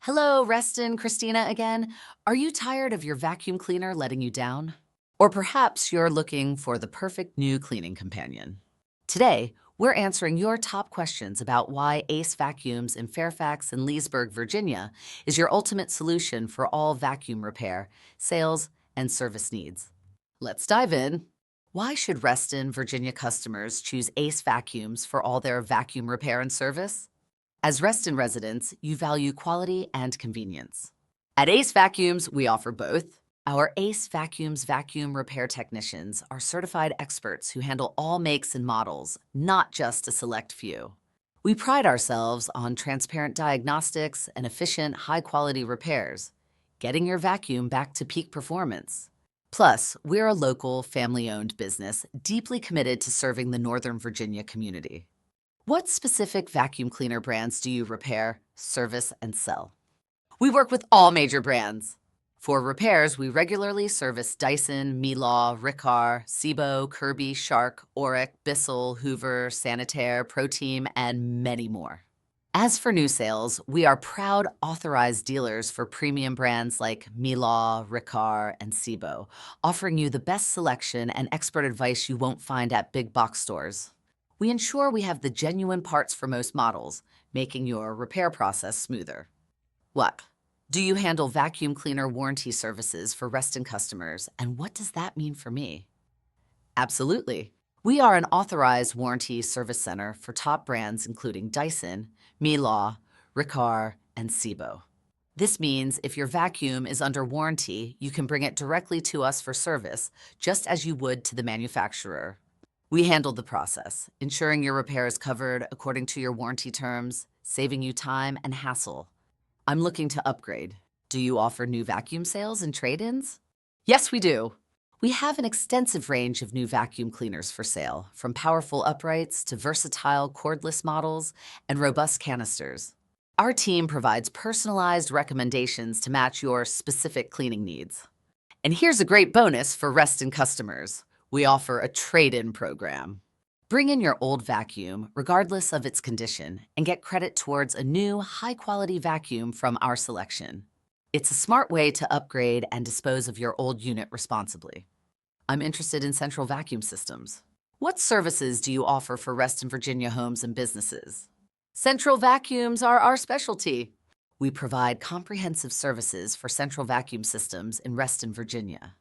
Hello, Reston, Christina again. Are you tired of your vacuum cleaner letting you down? Or perhaps you're looking for the perfect new cleaning companion. Today, we're answering your top questions about why Ace Vacuums in Fairfax and Leesburg, Virginia is your ultimate solution for all vacuum repair, sales, and service needs. Let's dive in. Why should Reston, Virginia customers choose Ace Vacuums for all their vacuum repair and service? As Reston residents, you value quality and convenience. At Ace Vacuums, we offer both. Our Ace Vacuums vacuum repair technicians are certified experts who handle all makes and models, not just a select few. We pride ourselves on transparent diagnostics and efficient, high-quality repairs, getting your vacuum back to peak performance. Plus, we're a local, family-owned business deeply committed to serving the Northern Virginia community. What specific vacuum cleaner brands do you repair, service, and sell? We work with all major brands. For repairs, we regularly service Dyson, Miele, Riccar, Sebo, Kirby, Shark, Oreck, Bissell, Hoover, Sameday, ProTeam, and many more. As for new sales, we are proud authorized dealers for premium brands like Miele, Riccar, and Sebo, offering you the best selection and expert advice you won't find at big box stores. We ensure we have the genuine parts for most models, making your repair process smoother. What? Do you handle vacuum cleaner warranty services for Reston customers, and what does that mean for me? Absolutely. We are an authorized warranty service center for top brands including Dyson, Miele, Riccar, and Sebo. This means if your vacuum is under warranty, you can bring it directly to us for service, just as you would to the manufacturer. We handle the process, ensuring your repair is covered according to your warranty terms, saving you time and hassle. I'm looking to upgrade. Do you offer new vacuum sales and trade-ins? Yes, we do. We have an extensive range of new vacuum cleaners for sale, from powerful uprights to versatile cordless models and robust canisters. Our team provides personalized recommendations to match your specific cleaning needs. And here's a great bonus for Reston customers. We offer a trade-in program. Bring in your old vacuum, regardless of its condition, and get credit towards a new, high-quality vacuum from our selection. It's a smart way to upgrade and dispose of your old unit responsibly. I'm interested in central vacuum systems. What services do you offer for Reston, Virginia homes and businesses? Central vacuums are our specialty. We provide comprehensive services for central vacuum systems in Reston, Virginia.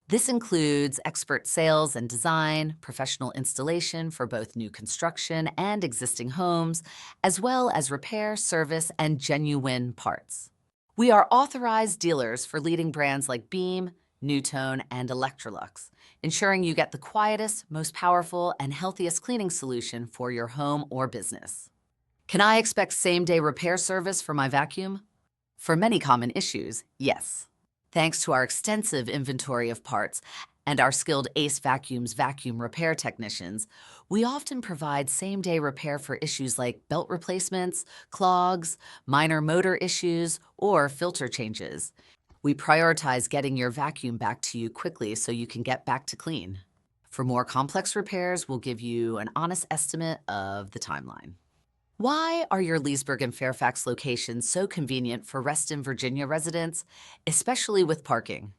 This includes expert sales and design, professional installation for both new construction and existing homes, as well as repair, service, and genuine parts. We are authorized dealers for leading brands like Beam, Newtone, and Electrolux, ensuring you get the quietest, most powerful, and healthiest cleaning solution for your home or business. Can I expect same-day repair service for my vacuum? For many common issues, yes. Thanks to our extensive inventory of parts and our skilled Ace Vacuums vacuum repair technicians, we often provide same-day repair for issues like belt replacements, clogs, minor motor issues, or filter changes. We prioritize getting your vacuum back to you quickly so you can get back to clean. For more complex repairs, we'll give you an honest estimate of the timeline. Why are your Leesburg and Fairfax locations so convenient for Reston, Virginia residents, especially with parking?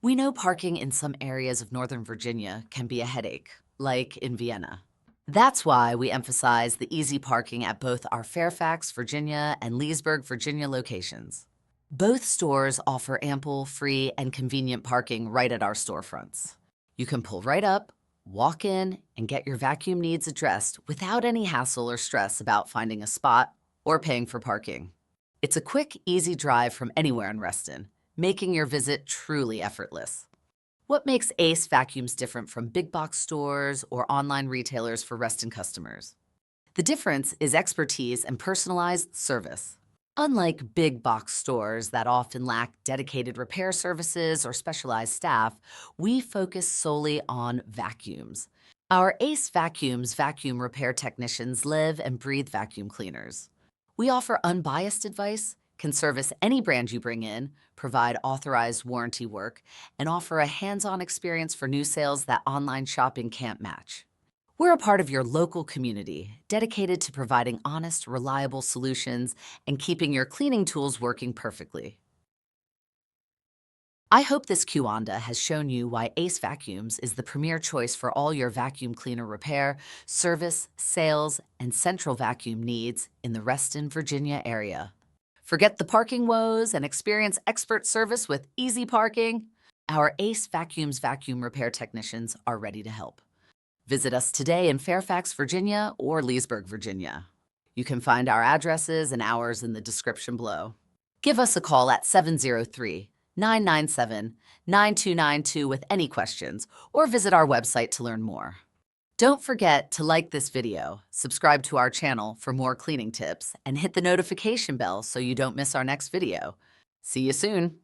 We know parking in some areas of Northern Virginia can be a headache, like in Vienna. That's why we emphasize the easy parking at both our Fairfax, Virginia, and Leesburg, Virginia locations. Both stores offer ample, free, and convenient parking right at our storefronts. You can pull right up, walk in, and get your vacuum needs addressed without any hassle or stress about finding a spot or paying for parking. It's a quick, easy drive from anywhere in Reston, making your visit truly effortless. What makes Ace Vacuums different from big box stores or online retailers for Reston customers? The difference is expertise and personalized service. Unlike big box stores that often lack dedicated repair services or specialized staff, we focus solely on vacuums. Our Ace Vacuums vacuum repair technicians live and breathe vacuum cleaners. We offer unbiased advice, can service any brand you bring in, provide authorized warranty work, and offer a hands-on experience for new sales that online shopping can't match. We're a part of your local community, dedicated to providing honest, reliable solutions and keeping your cleaning tools working perfectly. I hope this Q&A has shown you why Ace Vacuums is the premier choice for all your vacuum cleaner repair, service, sales, and central vacuum needs in the Reston, Virginia area. Forget the parking woes and experience expert service with easy parking. Our Ace Vacuums vacuum repair technicians are ready to help. Visit us today in Fairfax, Virginia or Leesburg, Virginia. You can find our addresses and hours in the description below. Give us a call at 703-997-9292 with any questions, or visit our website to learn more. Don't forget to like this video, subscribe to our channel for more cleaning tips, and hit the notification bell so you don't miss our next video. See you soon.